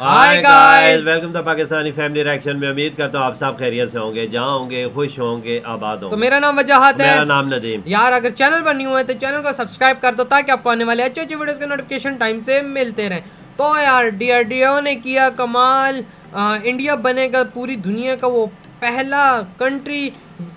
Hi guys, welcome to Pakistani family reaction में। उम्मीद करता हूँ आप सब खैरियत से होंगे, जहाँ होंगे खुश होंगे, आबाद होंगे। तो मेरा नाम वजाहत है। मेरा नाम नदीम। यार अगर चैनल पर न्यू है तो चैनल को सब्सक्राइब कर दो ताकि आपको आने वाले अच्छे वीडियोस के नोटिफिकेशन टाइम से मिलते रहें। तो यार डीआरडीओ ने किया कमाल, इंडिया बनेगा पूरी दुनिया का वो पहला कंट्री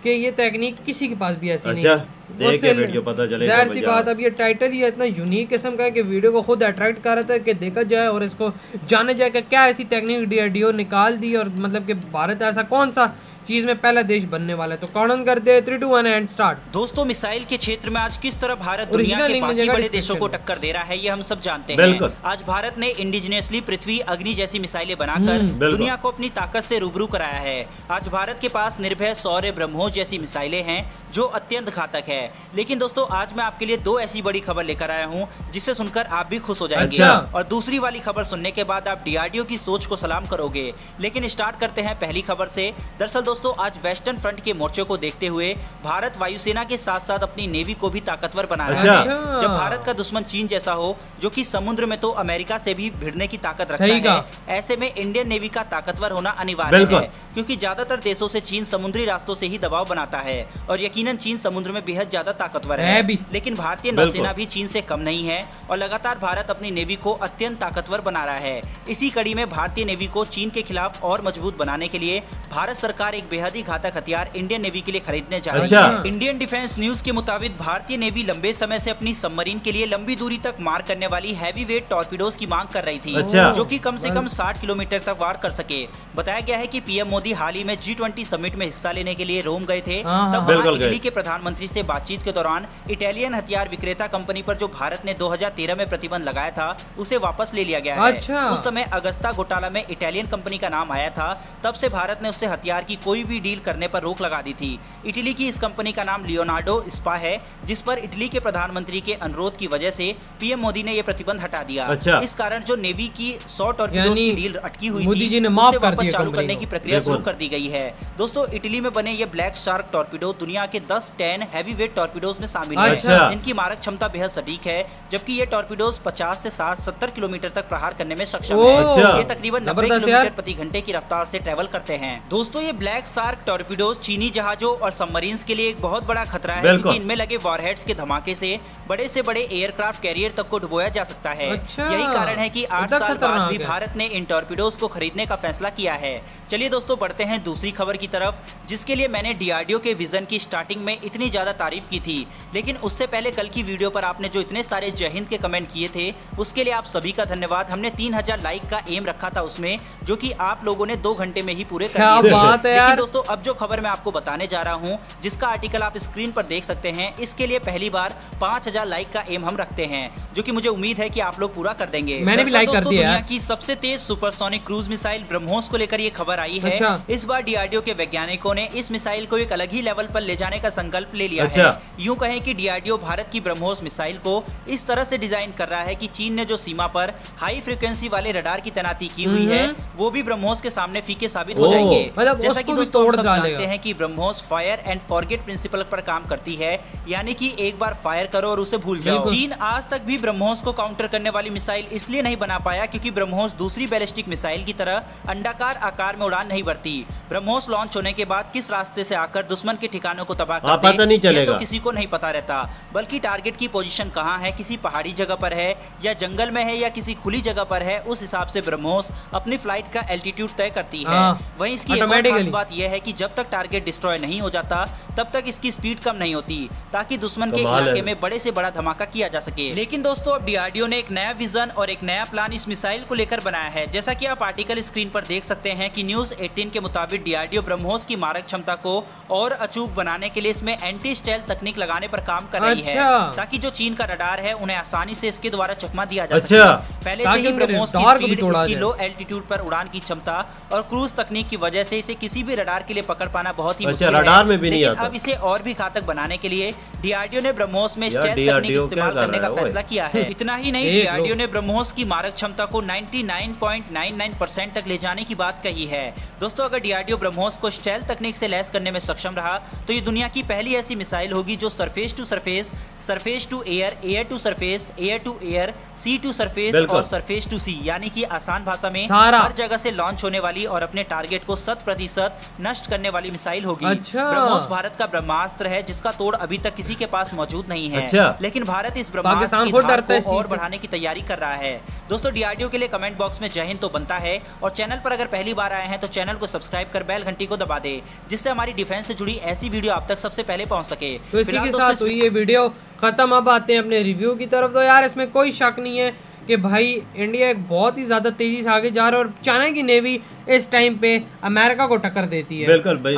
के ये तकनीक किसी के पास भी ऐसी नहीं। देख के वीडियो पता चलेगा। जाहिर सी बात, अब ये टाइटल ही इतना यूनिक किस्म का है कि वीडियो को खुद अट्रैक्ट कर रहा था कि देखा जाए और इसको जाना जाए कि क्या ऐसी टेक्निक डीआरडीओ निकाल दी और मतलब कि भारत ऐसा कौन सा चीज में पहला देश बनने वाला है। तो काउंट कर दे 3, 2, 1 एंड स्टार्ट। दोस्तों, मिसाइल के क्षेत्र में आज किस तरह भारत दुनिया के बाकी बड़े देशों को टक्कर दे रहा है ये हम सब जानते हैं। आज भारत ने इंडिजिनियसली पृथ्वी अग्नि जैसी मिसाइलें बनाकर दुनिया को अपनी ताकत से रूबरू कराया है। आज भारत के पास निर्भय, सौर्य, ब्रह्मोस जैसी मिसाइलें हैं जो अत्यंत घातक है। लेकिन दोस्तों, आज मैं आपके लिए 2 ऐसी बड़ी खबर लेकर आया हूँ जिसे सुनकर आप भी खुश हो जाएंगे। और दूसरी वाली खबर सुनने के बाद आप डीआरडीओ की सोच को सलाम करोगे। लेकिन स्टार्ट करते हैं पहली खबर से। दरअसल दोस्तों, आज वेस्टर्न फ्रंट के मोर्चे को देखते हुए भारत वायुसेना के साथ साथ अपनी नेवी को भी ताकतवर बना रहा है। जब भारत का दुश्मन चीन जैसा हो, जो कि समुद्र में तो अमेरिका से भी भिड़ने की ताकत रखता है, ऐसे में इंडियन नेवी का ताकतवर होना अनिवार्य है, क्योंकि ज्यादातर देशों से चीन समुद्री रास्तों से ही दबाव बनाता है और यकीनन चीन समुद्र में बेहद ज्यादा ताकतवर है। लेकिन भारतीय नौसेना भी चीन से कम नहीं है और लगातार भारत अपनी नेवी को अत्यंत ताकतवर बना रहा है। इसी कड़ी में भारतीय नेवी को चीन के खिलाफ और मजबूत बनाने के लिए भारत सरकार एक बेहद ही घातक हथियार इंडियन नेवी के लिए खरीदने जा रही है। इंडियन डिफेंस न्यूज के मुताबिक भारतीय नेवी लंबे समय से अपनी सबमरीन के लिए लंबी दूरी तक मार करने वाली हैवी वेट टॉर्पीडोज की मांग कर रही थी, जो कि कम से कम 60 किलोमीटर तक वार कर सके। बताया गया है कि पीएम मोदी हाल ही में G20 समिट में हिस्सा लेने के लिए रोम गए थे। तब वहां इटली के प्रधानमंत्री से बातचीत के दौरान इटालियन हथियार विक्रेता कंपनी पर जो भारत ने 2013 में प्रतिबंध लगाया था, उसे वापस ले लिया गया है। उस समय अगस्ता घोटाला में इटालियन कंपनी का नाम आया था। तब से भारत ने उससे हथियार की कोई भी डील करने पर रोक लगा दी थी। इटली की इस कंपनी का नाम लियोनार्डो स्पा है, जिस पर इटली के प्रधानमंत्री के अनुरोध की वजह से पीएम मोदी ने यह प्रतिबंध हटा दिया। इस कारण जो नेवी की 100 टॉर्पीडोज की डील अटकी हुई थी, उसे वापस चालू करने की प्रक्रिया शुरू कर दी गई है। दोस्तों, इटली में बने ये ब्लैक शार्क टॉर्पीडो दुनिया के 10 हैवी वेट टॉर्पीडोज में शामिल है। इनकी मारक क्षमता बेहद सटीक है, जबकि ये टॉर्पीडोज 50 से 70 किलोमीटर तक प्रहार करने में सक्षम है। ये तकरीबन 90 किलोमीटर प्रति घंटे की रफ्तार से ट्रेवल करते हैं। दोस्तों, ये ब्लैक शार्क टॉर्पीडोज चीनी जहाजों और सबमरीन्स के लिए एक बहुत बड़ा खतरा है, क्योंकि इनमें लगे वॉरहेड्स के धमाके से बड़े एयरक्राफ्ट कैरियर तक को डुबोया जा सकता है। यही कारण है कि 8 साल बाद भी भारत ने इन टॉर्पीडोज को खरीदने का फैसला किया है। चलिए दोस्तों, बढ़ते हैं दूसरी खबर की तरफ, जिसके लिए मैंने डीआरडीओ के विजन की स्टार्टिंग में इतनी ज्यादा तारीफ की थी। लेकिन उससे पहले कल की वीडियो पर आपने जो इतने सारे जय हिंद के कमेंट किए थे, उसके लिए आप सभी का धन्यवाद। हमने 3000 लाइक का एम रखा था उसमें, जो कि आप लोगों ने 2 घंटे में ही पूरे कर दिए थे। लेकिन दोस्तों, अब जो खबर मैं आपको बताने जा रहा हूं, जिसका आर्टिकल आप स्क्रीन पर देख सकते हैं, इसके लिए पहली बार 5000 लाइक का एम हम रखते हैं, जो कि मुझे उम्मीद है कि आप लोग पूरा कर देंगे। मैंने भी लाइक कर दिया। दुनिया की सबसे तेज सुपरसोनिक क्रूज मिसाइल ब्रह्मोस को लेकर ये खबर आई है। इस बार डीआरडीओ के वैज्ञानिकों ने इस मिसाइल को एक अलग ही लेवल पर ले जाने का संकल्प ले लिया है। यूं कहें कि डीआरडीओ भारत की ब्रह्मोस मिसाइल को इस तरह से डिजाइन कर रहा है कि चीन ने जो सीमा पर हाई फ्रीक्वेंसी वाले रडार की तैनाती की हुई है, वो भी ब्रह्मोस के सामने फीके साबित हो जाएंगे। जैसा कि दोस्तों हम सब जानते हैं कि BrahMos fire and forget principle पर काम करती है, यानी कि एक बार फायर करो और उसे भूल जाओ। चीन आज तक भी ब्रह्मोस को काउंटर करने वाली मिसाइल इसलिए नहीं बना पाया क्योंकि ब्रह्मोस दूसरी बैलिस्टिक मिसाइल की तरह अंडाकार आकार में उड़ान नहीं भरती। ब्रह्मोस लॉन्च होने के बाद किस रास्ते से आकर दुश्मन के ठिकानों को तबाह करते हैं, तो किसी को नहीं पता रहता। बल्कि टारगेट की पोजीशन कहां है, किसी पहाड़ी जगह पर है या जंगल में है या किसी खुली जगह पर है, उस हिसाब से ब्रह्मोस अपनी फ्लाइट का एल्टीट्यूड तय करती है। वहीं इसकी एक और खास बात यह है कि जब तक टारगेट डिस्ट्रॉय नहीं हो जाता, तब तक इसकी स्पीड कम नहीं होती, ताकि दुश्मन के इलाके में बड़े से बड़ा धमाका किया जा सके। लेकिन दोस्तों, अब डीआरडीओ ने एक नया विजन और एक नया प्लान इस मिसाइल को लेकर बनाया है। जैसा कि आप आर्टिकल स्क्रीन पर देख सकते हैं कि न्यूज 18 के मुताबिक डीआरडीओ ब्रह्मोस की मारक क्षमता को और अचूक बनाने के लिए इसमें एंटी स्टेल्थ तकनीक लगाने पर काम कर रही है, ताकि जो चीन का रडार है उन्हें आसानी से इसके द्वारा चकमा दिया जा सके। पहले से ही ब्रह्मोस की स्पीड, इसकी लो एल्टीट्यूड पर उड़ान की क्षमता और क्रूज तकनीक की वजह से इसे किसी भी भी रडार के लिए पकड़ पाना बहुत ही मुश्किल है। रडार में भी नहीं आता। अब इसे और भी घातक बनाने के लिए डीआरडीओ ने ब्रह्मोस में स्टेल्थ तकनीक इस्तेमाल करने का फैसला किया है। इतना ही नहीं, डीआरडीओ ने ब्रह्मोस की मारक क्षमता को 99.99% तक ले जाने की बात कही है। दोस्तों, अगर डीआरडीओ ब्रह्मोस को स्टेल्थ तकनीक से लैस करने में सक्षम रहा तो ये दुनिया की पहली ऐसी मिसाइल होगी जो surface to surface, surface to air, air to surface, air to air, sea to surface और सरफेस टू सी, यानी कि आसान भाषा में हर जगह से लॉन्च होने वाली और अपने टारगेट को 100% नष्ट करने वाली मिसाइल होगी। ब्रह्मोस भारत का ब्रह्मास्त्र है जिसका तोड़ अभी तक किसी के पास मौजूद नहीं है। लेकिन भारत इस ब्रह्मास्त्र की धार को और बढ़ाने की तैयारी कर रहा है। दोस्तों, डीआरडीओ के लिए कमेंट बॉक्स में जय हिंद तो बनता है, और चैनल पर अगर पहली बार आए हैं तो चैनल को सब्सक्राइब कर बेल घंटी को दबा दे, जिससे हमारी डिफेंस से जुड़ी ऐसी वीडियो आप तक सबसे पहले पहुंच सके। तो इसी के साथ हुई ये वीडियो खत्म। अब आते हैं अपने रिव्यू की तरफ। तो यार इसमें कोई शक नहीं है कि भाई इंडिया एक बहुत ही ज्यादा तेजी से आगे जा रहा है और चाइना की नेवी इस टाइम पे अमेरिका को टक्कर देती है। बिल्कुल भाई,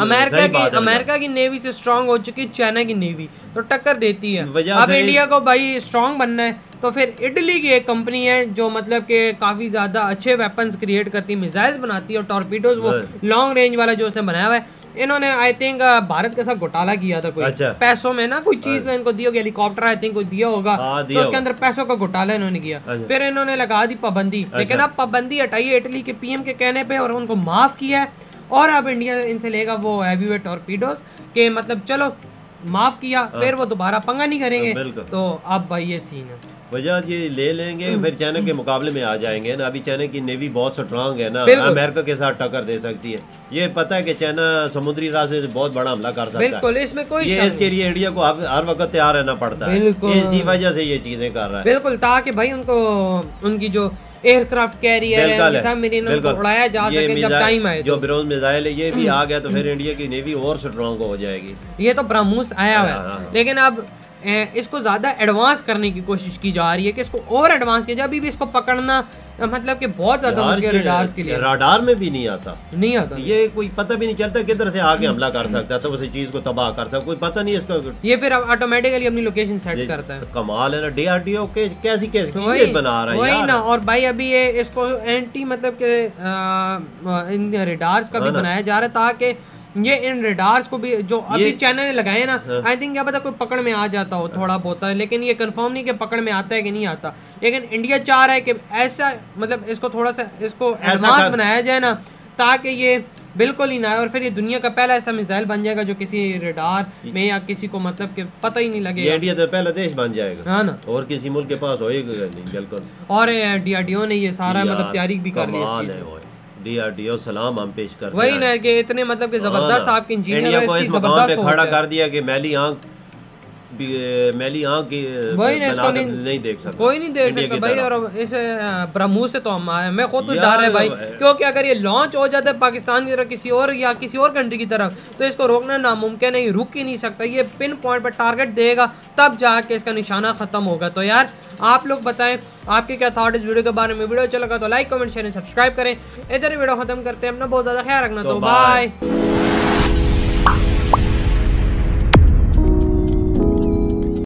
अमेरिका की नेवी से स्ट्रांग हो चुकी है चाइना की नेवी, तो टक्कर देती है। अब इंडिया को भाई स्ट्रांग बनना है तो फिर इटली की एक कंपनी है जो मतलब कि काफी ज्यादा अच्छे वेपन्स क्रिएट करती है, मिसाइल्स बनाती है और टॉर्पीडोज, वो लॉन्ग रेंज वाला जो उसने बनाया हुआ है। इन्होंने आई थिंक भारत के साथ घोटाला किया था, कोई पैसों में ना कोई चीज में इनको दी होगी, हेलीकॉप्टर आई थिंक कोई दिया होगा, तो उसके अंदर पैसों का घोटाला इन्होंने किया। फिर इन्होंने लगा दी पाबंदी, लेकिन अब पाबंदी हटाई है इटली के पीएम के कहने पे और उनको माफ किया है। और अब इंडिया इनसे लेगा वो हैवीवेट टॉर्पीडोज के, मतलब चलो माफ किया, फिर वो दोबारा पंगा नहीं करेंगे। तो अब भाई ये सीन है, वजह ये ले लेंगे फिर चाइना के मुकाबले में आ जाएंगे ना। अभी चाइना की नेवी बहुत स्ट्रांग है ना, अमेरिका के साथ टक्कर दे सकती है। ये पता है कि चाइना समुद्री रास्ते से बहुत बड़ा हमला कर सकता है। बिल्कुल, इसमें कोई ये इसके लिए इंडिया को हर वक्त तैयार रहना पड़ता है, इसी वजह से ये चीजें कर रहा है। बिल्कुल, ताकि भाई उनको उनकी जो एयरक्राफ्ट कैरियर है सबमरीन उनको उड़ाया जा सके जब टाइम आए। जो ब्रोंज मिसाइल है ये भी आ गया तो फिर इंडिया की नेवी और स्ट्रांग हो जाएगी। ये तो ब्रह्मोस आया हुआ है, लेकिन अब इसको ज्यादा एडवांस करने की कोशिश की जा रही है कि इसको और एडवांस किया जाए। अभी भी इसको पकड़ना मतलब कि बहुत ज्यादा मुश्किल है रडार्स के लिए। रडार में भी नहीं आता, ये कोई पता भी नहीं चलता किधर से आगे हमला कर सकता, तो उसी चीज को तबाह कर सकता, कोई पता नहीं इसका। ये फिर ऑटोमेटिकली अपनी लोकेशन सेट करता है। कमाल है ना, डीआरडीओ के कैसी चीज बना रहा है वही ना। और भाई अभी ये इसको एंटी मतलब के रडार्स का भी बनाया जा रहा है ताकि ये इन रडार्स को भी जो अभी चाइना ने लगाए ना, आई थिंक क्या पता कोई पकड़ में आ जाता हो थोड़ा बहुत, लेकिन ये कंफर्म नहीं कि पकड़ में आता है कि नहीं आता। लेकिन इंडिया चाह रहा है कि ऐसा मतलब इसको थोड़ा सा इसको एडवांस बनाया जाए ना, ताकि ये बिल्कुल ही ना आए और फिर ये दुनिया का पहला ऐसा मिसाइल बन जाएगा जो किसी रडार में या किसी को मतलब कि पता ही नहीं लगेगा। इंडिया तो पहला देश बन जाएगा, हाँ ना, और किसी मुल्क के पास होएगा नहीं। बिल्कुल, और डीआरडीओ ने ये सारा मतलब तैयारी भी कर ली है। डीआरडीओ सलाम हम पेश करते हैं। वही ना कि इतने मतलब कि जबरदस्त आपके इंजीनियर इंडिया को इस मकाम पे खड़ा कर दिया कि मैली आंख की नहीं देख सकता, कोई नहीं देख सकता भाई। और इस ब्रह्मोस से तो हम आए, मैं खुद डर है भाई, क्योंकि अगर ये लॉन्च हो जाता है पाकिस्तान की तरफ किसी और या किसी और कंट्री की तरफ तो इसको रोकना नामुमकिन है, रुक ही नहीं सकता। ये पिन पॉइंट पर टारगेट देगा तब जाके इसका निशाना खत्म होगा। तो यार आप लोग बताएं आपके क्या थॉट इस वीडियो के बारे में। वीडियो अच्छा लगा तो लाइक कमेंट शेयर सब्सक्राइब करें। इधर वीडियो खत्म करते हैं, अपना बहुत ज्यादा ख्याल रखना, तो बाय।